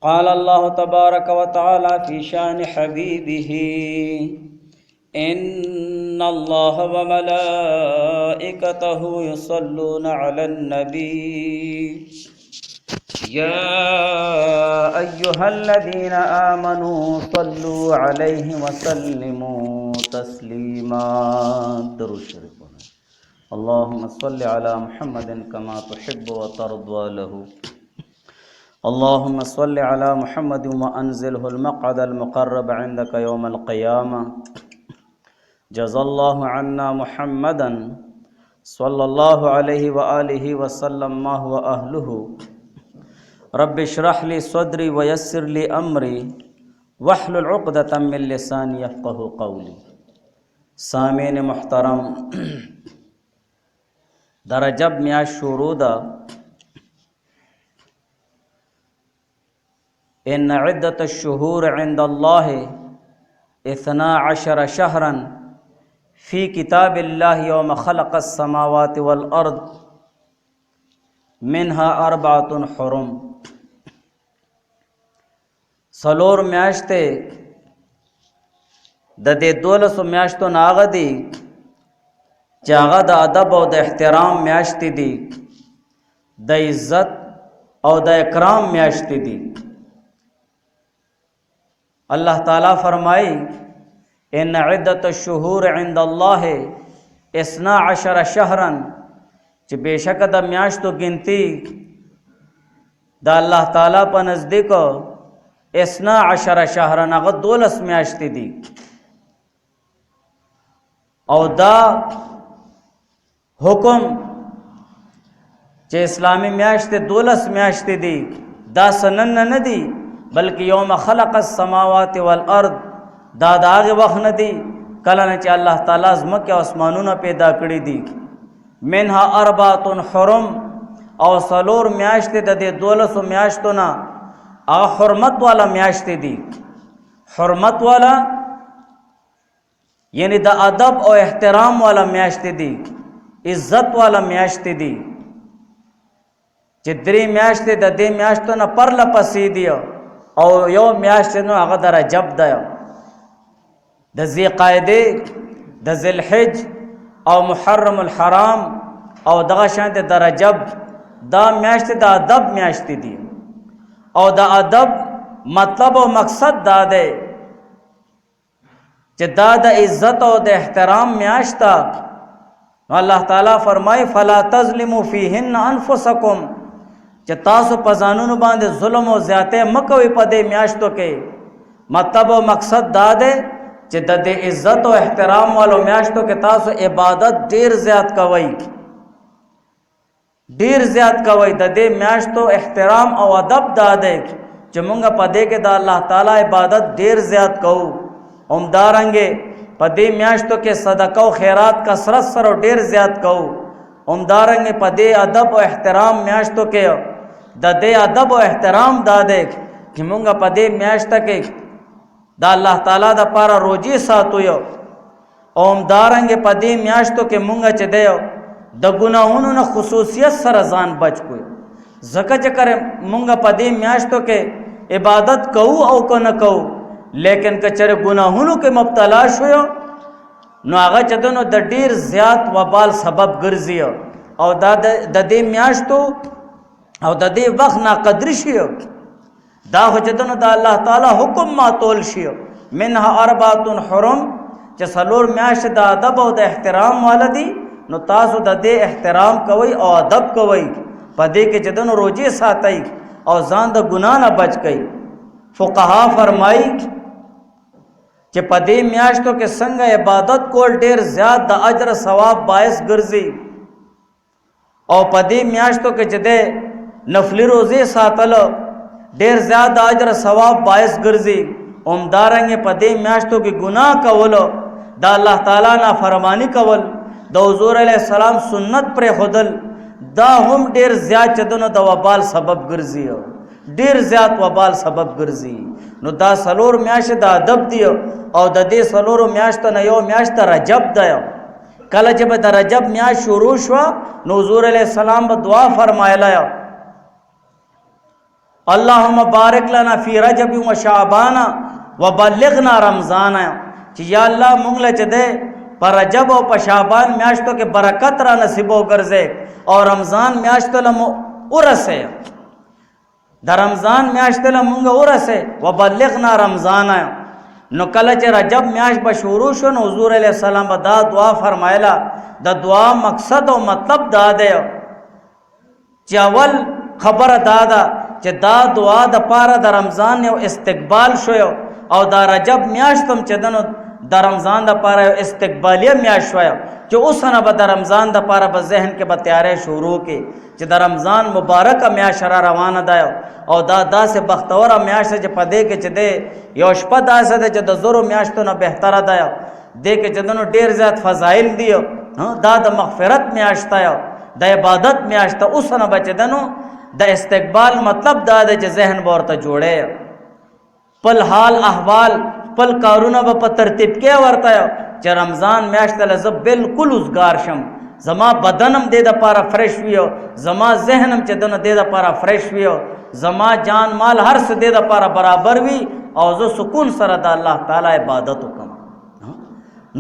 قال الله تبارك وتعالى في شان حبيبه إن الله وملائكته يصلون على النبي يا أيها الذين آمنوا صلوا عليه وسلموا تسليما. درود شریف اللهم صل على محمد كما تحب وترضى له. اللهم صل على محمد وأنزله المقعد المقرب عندك يوم القيامة. جزا الله عنا محمدا صلى الله عليه وآله وسلم ما هو أهله. رب اشرح لي صدري ويسر لي أمري واحلل عقدة من لساني يفقه قولي. سامعین محترم، در رجب میاشت شروع ده. ان عدة الشهور عند الله 12 شهرا في كتاب الله يوم خلق السماوات والأرض منها 4 حرم. سلور میاشتې د دې 12 میاشتو نه هغه دي چې هغه د ادب او د احترام میاشتې دي، د عزت او د اکرام میاشتې دي. اللہ تعالیٰ فرمائی ان عدت الشہور عند اللہ 12 شہرا، چې بے شک د میاشتو گنتی دا اللہ تعالیٰ په نزدیک 12 شهرا هغه 12 میاشتې دي. او دا حکم چې اسلامی میاشتې 12 میاشتې دي دا سنن نه دي، بلکہ یوم خلق السماوات والارض دا هغه وخت نه دی کله نه چې الله تعالی زمکه او اسمانونه پیدا کړی دي. منها 4 حرم، او سلور میاشتې د دې 12 میاشتو نه هغه حرمت والا میاشتې دي. حرمت والا یعنی د ادب او احترام والا میاشتې دي، عزت والا میاشتې دي. چې درې میاشتې د دې میاشتو نه پرله پسې دي، او یو میاشت نو هغه د رجب ده، د ذی قعده، د ذی الحج او محرم الحرام او دغه شانت د رجب. دا میاشت د ادب میاشت دي، او د ادب مطلب او مقصد دا ده چې دا د عزت او د احترام میاشت ده. الله تعالی فرمای فلا تظلموا فیهن انفسکم، چې تاسو په ځانونو باندې ظلم او زیاته مکوئ په دې میاشتو کې. مطلب او مقصد دا دی چې د دې عزت او احترام والو میاشتو کې تاسو عبادت ډیر زیات کوئ، ډیر زیات کوئ. د دې میاشتو احترام او ادب دا دی چې مونږ په دې کې د الله تعالی عبادت ډیر زیات کوو. همدارنګه په دې میاشتو کې صدقه او خیرات کثرت سره ډیر زیات کوو. همدارنګه په دې ادب او احترام میاشتو کې د دې ادب او احترام دا دی چې مونږ په دې میاشت کې د الله تعالی د پاره روزي ساتو یو. او همدارنګه په دې میاشتو کې مونږ چې دی د ګناهونو نه خصوصیت سره ځان بچ کوو. ځکه چې کړه مونږ په دې میاشتو کې عبادت کوو او کو نه کوو، لیکن کچره ګناهونو کې مبتلا شوو نو هغه چې دنو د ډیر زیات وبال سبب ګرځي، او دا د دې میاشتو او د دې وخت ناقدر شي. دا خو چې دنو د الله تعالی حکم ماتول شي. منها 4 حرم، چې سلور میاشت د ادب او د احترام والدي، نو تاسو د دې احترام کوئ او ادب کوئ. په دې کې چې دنو روزي ساتئ او ځان د ګناه نه بچ کئ. فقها فرمایي چې په دې میاشتو کې څنګه عبادت کول ډیر زیات د اجر ثواب باعث ګرځي، او په دې میاشتو کې چې د نفلی روزي ساتل ډیر زیات د اجر ثواب باعث ګرځي. همدارنګه په دې میاشتو کې ګناه کول، د الله تعالی نه فرمانی کول، د حضور علیه السلام سنت پر خودل، دا هم ډیر زیات چدنو د وبال سبب ګرځي، ډیر زیات وبال سبب ګرځي. نو دا سلور میاشت د ادب دی، او د دې سلور میاشت نه یو میاشت رجب ده. کله چې به د رجب میاشت شروع شو نو حضور علیہ السلام به دعا فرمایله، اللهم بارک لنا فی رجب و شعبان و بلغنا رمضان چې یا الله مونږ له چې ده پر رجب او په شعبان میاشتو کې برکت را نصیب وګرځي او رمضان میاشت له مو ورسه د رمضان میاشت له مونږ ورسه و بلغنا رمضان. نو کله چې رجب میاشت به شروع شو نو حضور علیہ السلام به دا دعا فرمایله. د دعا مقصد او مطلب دا دی چې اول خبره دا ده چې دا دعا د پاره د رمضان یو استقبال شو او دا رجب میاشت هم چې دنو د رمضان د پاره یو استقبالیه میاشت شو چې اوسنه به د رمضان د پاره په ذهن کې به تیارې شروع کې چې د رمضان مبارکه میاشت را روانه ده او دا داسې بختوره میاشت چې په دې کې چې دی یو شپه داسې ده چې د زرو میاشتو نه بهتره ده دې کې چې دنو ډېر زیات فضایل دي. دا د مغفرت میاشت ده د عبادت میاشت ده. اوسنه به چې دنو د استقبال مطلب دا ده چې ذهن به ورته جوړی پل حال احوال پل کارونه به په ترتیب کې ورته چې رمضان میاشت له زه بالکل اوزګار شم زما بدنم دې د پاره فرش ویو زما ذهنم چې دنه دې د پاره فرش ویو زما جان مال هر څه دې د پاره برابر وي او زه سکون سره د الله تعالی عبادت وکم.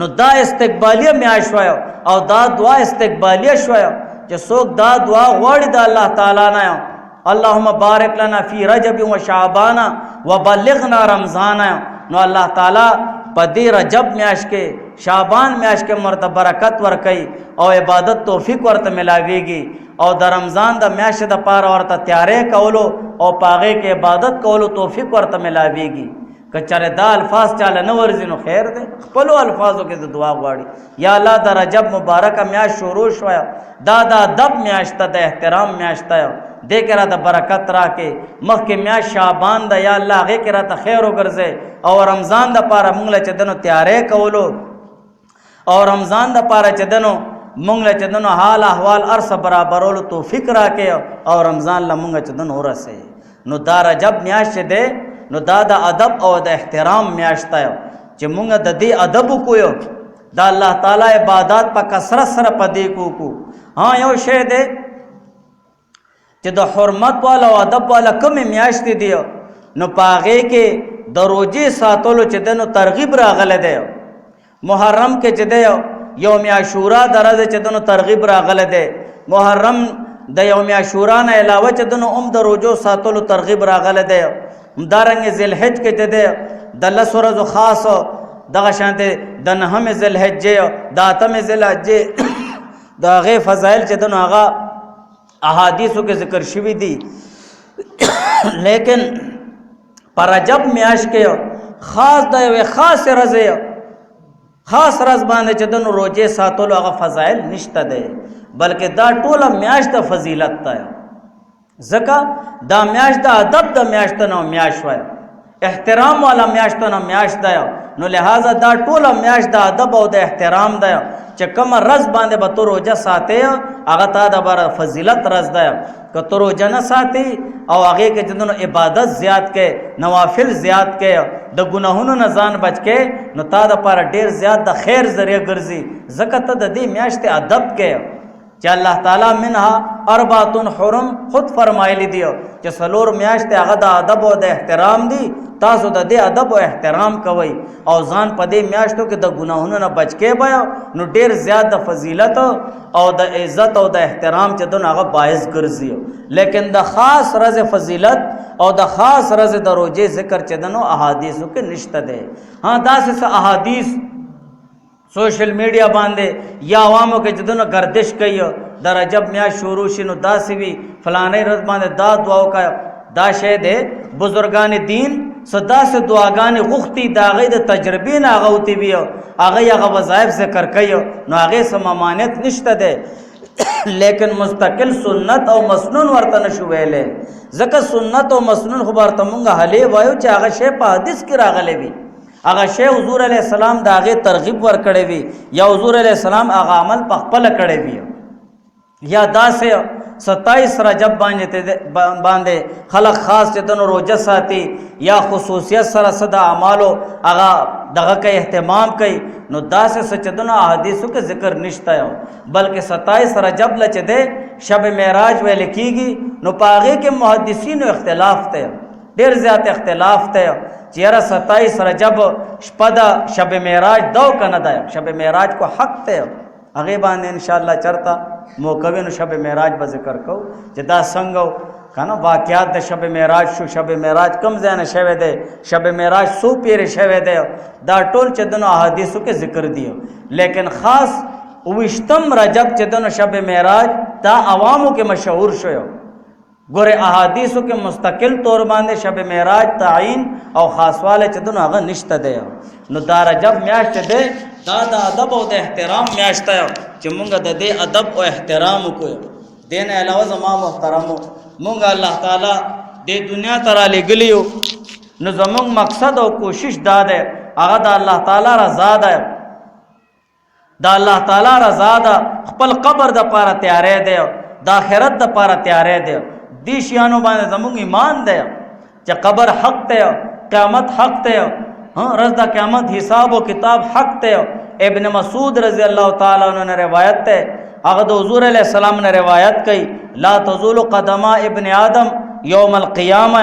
نو دا استقبالیه میاشت شوی او دا دعا استقبالیه شوی چې څوک دا دعا غواړي د الله تعالی نه اللهم بارک لنا فی رجب و شعبان و بلغنا رمضان. نو الله تعالی په دې رجب میاشت کې شعبان میاشت کې مرته برکت ورکي او عبادت توفیق ورته ملاويږي او د رمضان د میاشت د پاره ورته تیارې کولو او پاغه کې عبادت کولو توفیق ورته ملاويږي. کچره دا الفاظ چاله نه ورځي نو خیر دی خپل الفاظو کې د دعا غواړي یا الله د رجب مبارکه میاشت شروع شوی دا د ادب میاشت د احترام میاشت دې کې را د برکت راکې مخکې میاشت شعبان د یا الله هغې کې را ته خیر وګرځي او رمضان د پاره مونږ له چې دنو تیارې کولو او رمضان د پاره چې دنو مونږ له چې دنو حال احوال ارس برابرولو توفیق راکې او رمضان له مونږ چې دنو ورسې. نو دا رجب میاشت دی نو دا د ادب او د احترام میاشت دی چې مونږ د دې ادب وکړو د الله تعالی عبادت په کثرت سره پدې کو. ها یو شی دی چې د حرمت والا او ادب والا کومې میاشتې دي نو په هغې کې د روجې ساتلو چې دی نو ترغیب راغلی دی. محرم کې چې دی یوم عاشورا د ورځې چې دی نو ترغیب راغلی دی. محرم د یوم عاشورا نه علاوه چې دی نو د روجو ساتلو ترغیب راغلی دی. همدارنګې ذوالحج کې چې دی د 10 ورځو خاص دغه شانتې د 9 ذوالحجې د 8 ذوالحجې د هغې فضایل چې دی نو هغه احادیثو کې ذکر شوی دي. لیکن پر رجب میاشت کې خاص د یوې خاص ورځې خاص ورځ باندې چې د روزې ساتلو هغه فضایل نشته دی بلکې دا ټوله میاشت د فضیلت ده ځکه دا میاشت د ادب د میاشت نه میاشت وایي احترام والا میاشت نه میاشت ده. نو لہذا دا ټوله میاشت د ادب او د احترام ده چې کومه ورځ باندې به ته روزه ساتې هغه تا د بره فضیلت ورځ ده. که ته روزه نه ساتې او هغې کې چې دنو عبادت زیات کې نوافل زیات کې د ګناهونو نه ځان بچ کې نو تا دپاره ډېر زیات د خیر ذریعه ګرځي ځکه ته د دې میاشتې ادب کې چې الله تعالی منها اربعه حرم خود فرمایلی دی چې څلور میاشتې هغه د ادب او د احترام دي. تاسو د دې ادب او احترام کوئ او ځان په دې میاشتو کې د ګناهونو نه بچ کې بیا نو ډېر زیات د فضیلت او د عزت او د احترام چې دونه هغه باعث ګرځي. لیکن د خاص ورځې فضیلت او د خاص ورځې د روزې ذکر چې دنو احادیثو کې نشته دی. ها داسې احادیث سوشل میډیا باندې یا عوامو کې چې دونه گردش کوي د رجب میاشت شروع شي نو داسې وي فلانې ورځ باندې دا دعا وکړه دا شی دی بزرگان دین صدا سے دعاګانې غوښتي د هغې د تجربې نه هغه وتې وي هغه هغه وظایف ذکر کوي نو هغې څه ممانعت نشته دی. لیکن مستقل سنت او مسنون ورته نشو ویلی ځکه سنت او مسنون خو به ورته مونږ هلې وایو چې هغه شی په حدیث کې راغلی وي هغه شی حضور علیه السلام د هغې ترغیب ورکړی وي یا حضور علیه السلام هغه عمل په خپله کړی وي یا داسې 27 رجب باندې خلق خاص چې دنو روزه ساتي یا خصوصیت سره صدا اعمالو هغه دغه کې اهتمام کوي نو داسې سچدنو احادیثو کې ذکر نشته یو بلکې 27 رجب لچ ده شب معراج ویل کیږي نو پاغه کې محدثینو اختلاف ته ډیر زیات اختلاف ته چیرې 27 رجب شپدا شب معراج دو کنه ده شب معراج کو حق ته هغه باندې ان شاء الله چرتا موقوي نو شب معراج به ذکر کو چې دا څنګه کنه واقعات د شب معراج شو شب معراج کم ځای نه شوه ده شب معراج سو پیر شوه ده دا ټول چې دنو احادیثو کې ذکر دیو لیکن خاص وشتم رجب چې دنو شب معراج دا عوامو کې مشهور شوی ګوره احادیثو کې مستقل طور باندې شب معراج تعین او خاصواله چې دنو هغه نشته ده نو دا رجب میاشت ده دا د ادب او د احترام میاشت ده چې مونږ د دې ادب او احترام وکړو دین علاوه زما محترمو مونږ الله تعالی د دنیا تر لګلیو نو زمونږ مقصد او کوشش دا ده هغه د الله تعالی رضا ده د الله تعالی رضا ده خپل قبر د پاره تیارې ده د آخرت د پاره تیارې ده دی شیانو باندې زمونږ ایمان ده چې قبر حق ته قیامت حق ته رز د قیامت حساب او کتاب حق ته ابن مسعود رضی الله تعالی عنہ نے روایت ته هغه د حضور علیہ السلام نے روایت کئ لا تزول قدم ابن آدم یوم القیامه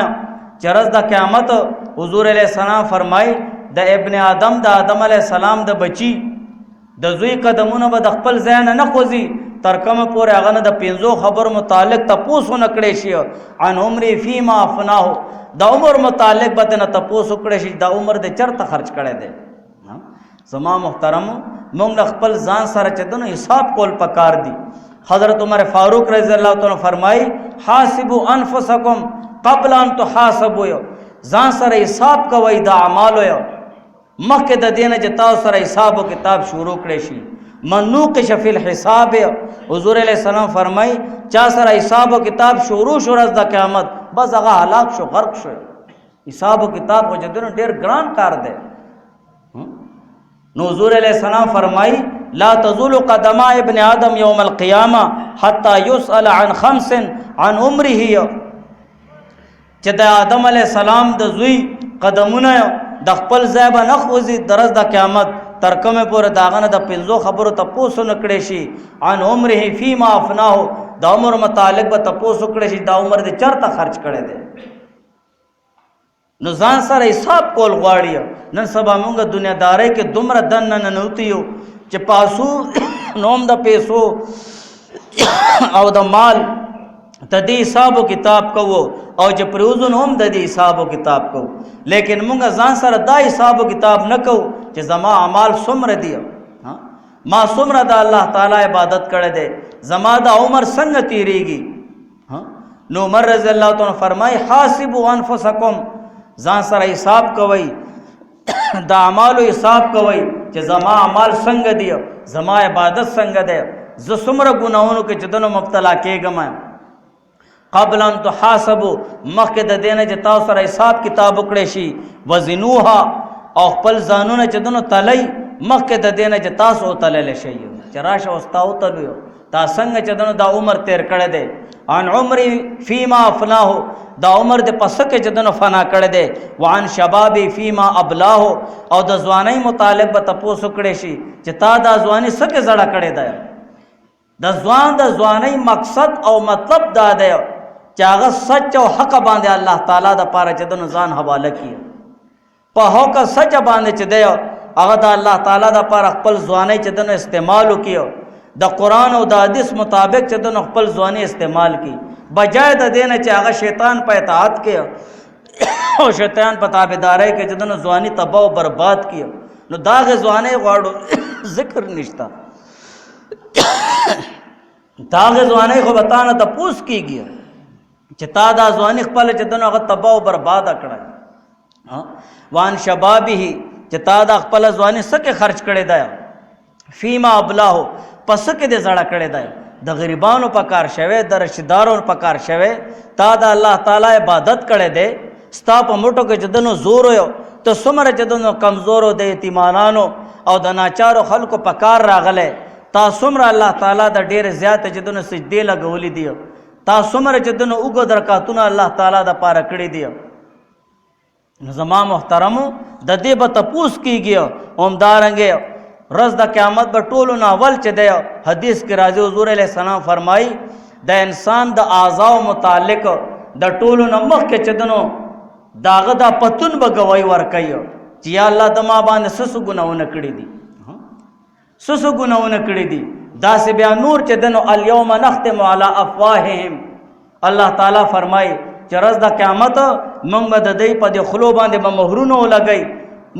چرز د قیامت حضور علیہ السلام فرمای د ابن آدم د آدم علیہ السلام د بچی د زوی قدمونه به د خپل ځای نه خوځي تر کومه پورې هغه نه د 5 خبر متعلق تپوس نکړي شي ان عمر فيما افناه د عمر متعلق به نه تپوس کړي شي د عمر د چرته خرج کړي دي زما محترم موږ خپل ځان سره چې دنو حساب کول پکار دي حضرت عمر فاروق رضی الله تعالی فرمای حاسبوا انفسکم قبل ان تحاسبوا ځان سره حساب کوي د اعمالو مخکې د دینه چې تاسو سره حساب او کتاب شروع کړئ شي منوقش فی الحساب حضور علیہ السلام فرمای چا سره حساب او کتاب شروع شو ورځ د قیامت بس هغه هلاک شو غرق شو حساب او کتاب وجدنو ډیر ګران کار دی نو حضور علیہ السلام فرمای لا تزول قدم ابن آدم یوم القیامه حتى يسأل عن 5 عن عمره چې د آدم علیہ السلام د زوی قدمونه د خپل ځای به نخوځي درز د قیامت تر کومه پورې داغه نه د 5 خبرو تپوس نکړي شي عن عمره فيما افناه د عمر متعلق به تپوس کړي شي د عمر د چرته خرج کړي دي نو ځان سره حساب کول غواړي نن سبا موږ دنیاداري کې دومره دن نه نوتیو چې پاسو نوم د پیسو او د مال د دې حساب او کتاب کوو او چې پروزون هم د دې حساب او کتاب کوو لیکن موږ ځان سره دا حساب او کتاب نه کوو چې زما اعمال څومره دي ما څومره د الله تعالی عبادت کړې ده زما د عمر څنګه تیریږي نو عمر رضی الله تعالی فرمای حاسبوا انفسکم ځان سره حساب کوي د اعمالو حساب کوي چې زما اعمال څنګه دي زما عبادت څنګه ده زه څومره ګناہوں کې جدنو مبتلا کېږم قبل ان تحاسبوا مخکې د دینه چې تاسو سره حساب کتاب وکړئ شي وزنوها او خپل ځانونه چې دنو تلای مخکې د دینه چې تاسو تلل شي چې راشه واستاو تلو تا څنګه چې دنو د عمر تیر کړه دے ان عمر فيما افناه دا عمر د پسکه چې دنو فنا کړه دے وان شباب فيما ابلاه او د ځواني متعلق به تاسو کړي شي چې تا د ځواني سکه زړه کړي ده د ځواني مقصد او مطلب دا ده چې هغه سچ او حق باندې الله تعالی د پاره چې د ځان حواله کړي په هوکا سچ باندې چې دی هغه د الله تعالی د پاره خپل ځواني چې د استعمال وکړي د قران او د حدیث مطابق چې د خپل ځواني استعمال کړي بجای د دینه چې هغه شیطان په اطاعت کې او شیطان په تابعداري کې چې د ځواني تباہ او برباد کړي نو داغه ځواني غواړو ذکر نشتا داغه ځواني خو بتانه ته پوس کیږي چې تا دا ځواني خپل چې دنو هغه تباہ او برباد کړه وان شبابه چې تا دا خپل ځواني سکه خرج کړي دا فيما ابلاه پس کې دې زړه کړي دا د غریبانو په کار شوه د رشدارو په کار شوه تا دا الله تعالی عبادت کړي دې ستا په موټو کې جدنو زور یو ته سمره جدنو کمزورو د یتیمانانو او د ناچارو خلکو په کار راغله تا سمره الله تعالی د ډېر زیات جدنو سجدي لګولې دی تا څومره چې دنو اوږد رکعتونه الله تعالی د پاره کړي دي. نو زما محترمو د دې به تپوس کېږي. همدارنګې ورځ د قیامت به ټولو نه اول چې دی حدیث کې راځي حضور علیه السلام فرمایي د انسان د اعضاو متعلق د ټولو نه مخکې چې دنو د هغه دا پتون به ګواهي ورکوي چې یا الله د ما باندې څه څه ګناهونه کړي دي، څه څه ګناهونه کړي دي. داسې بیا نور چې دنو الیوم نختم علی افواههم، الله تعالی فرمایي چې ورځ د قیامت موږ به د دوی په دې خولو باندې به مهرونه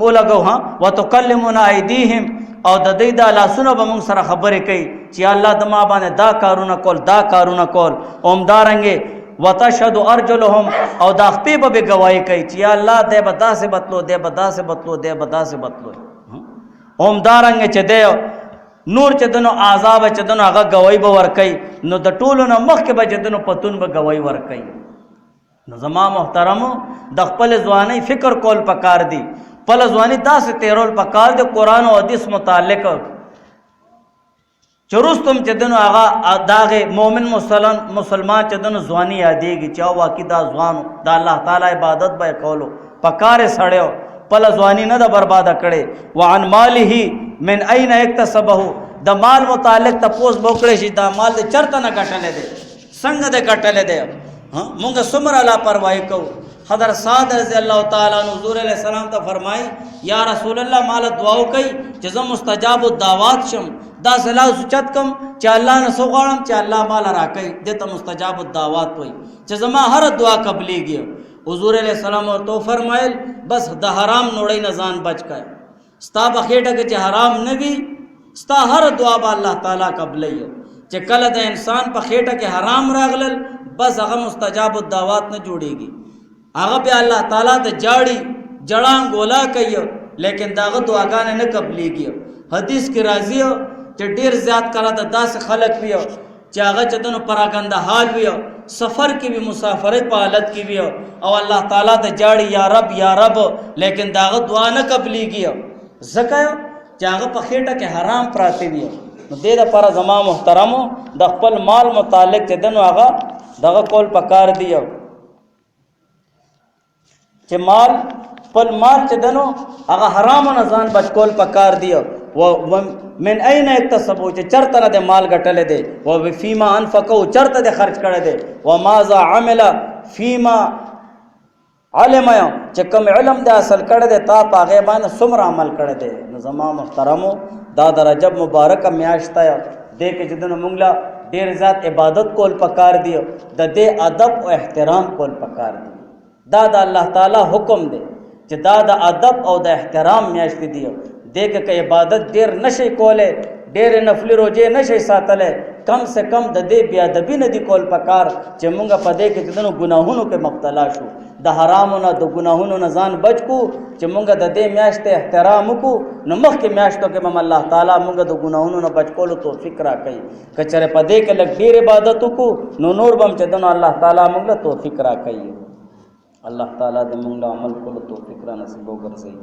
ولګو وتکلمنا ایدیهم، او د دوی دا لاسونه به موږ سره خبرې کوي چې الله د ما باندې دا کارونه کول دا کارونه کول. همدارنګې وتشهد ارجلهم، او دا خپې به ګواهي کوي چې یا الله دی به داسې بتلو دی به داسې بتلو دی به داسې بتلو. همدارنګې چې دی نور چې دنو عذاب چې دنو هغه ګواهي به ورکوي، نو د ټولو نه مخکې به چې دنو پتون به ګواهي ورکوي. نو زما محترمو د خپل ځوانۍ فکر کول پکار دی، خپل ځواني داسې تیرول پکار دی قرآن او حدیث متعلق چې رستم چې دنو هغه داغه مؤمن مسلمان چې دنو ځواني یادېږي چې واقعي دا ځوانو د الله تعالی عبادت به کولو پکار سړیو خپل ځواني نه د برباده کړي. وعن ماله من اين اکتسبه، د مال متعلق تپوس بوکړي چې دا مال د چرته نه ګټلې دی، څنګه د ګټلې دی. مونږ څومره لاپرواهي کوو. حضرت سعد رضی الله تعالی عنہ حضور علیہ السلام ته فرمایي یا رسول الله مال دعا وکي چې زه مستجاب الدعوات شم، دا سلا سوچت کم چې الله نه سو غواړم چې الله مال راکړي، دته مستجاب الدعوات وای چې زما هر دعا قبليږي. حضور علیہ السلام ورته فرمایل بس د حرام نوړی نه ځان بچ کړه، ستا په خېټه کې چې حرام نه وي ستا هر دعا به الله تعالی قبلې. چې کله د انسان په خېټه کې حرام راغلل بس هغه مستجاب الدعوات نه جوړيږي، هغه به الله تعالی ته جاړي جړان ګولا کوي لیکن داغه دعاګانې نه قبليږي. حدیث کې راځي چې ډیر زیات کړه د داس خلق وي چې هغه چدنو پراګنده حال وي، سفر کې وي، مسافرت په حالت کې وي او الله تعالی ته جاړي یا رب لیکن داغه دعا نه قبليږي ځکه چې هغه په خېټه کې حرام پراته وي. نو دې لپاره زما محترمو د خپل مال متعلق چې دنو هغه دغه کول پکار دی چې مال خپل مال چې دنو هغه حرام نه ځان بچ کول پکار دی. و من اين اکتسبو چې چرته نه د مال ګټلې دی، و فيما انفقوا چرته د خرج کړي دی، و ماذا عمل فيما علم چې کوم علم د اصل کړي دی تا په هغه باندې څومره عمل کړي دی. نو زما محترمو دا د رجب مبارک میاشت دی دې کې چې دنو مونږ لا ډیر زیات عبادت کول پکار دی، د دې ادب او احترام کول پکار دی. دا د الله تعالی حکم دی چې دا د ادب او د احترام میاشت دی. دیکھ که عبادت ډیر نشي کوله، ډیر نفلی روزه نشي ساتله، کم سے کم د دې بیا ادبی نه دی کول پکار چې مونږ په دې کې دنو ګناهونو کې مبتلا شو، د حرامو نه د ګناهونو نه ځان بچ کو چې مونږ د دې میاشت احترام کو. نو مخکې میاشتو کې هم الله تعالی مونږ د ګناهونو نه بچ کولو توفیق راکړي. کچره په دې کې لږ ډیر عبادت کو نو نور بم چې دنو الله تعالی مونږ له توفیق راکړي. الله تعالی د مونږ عمل کولو توفیق را نصیب وګرځي.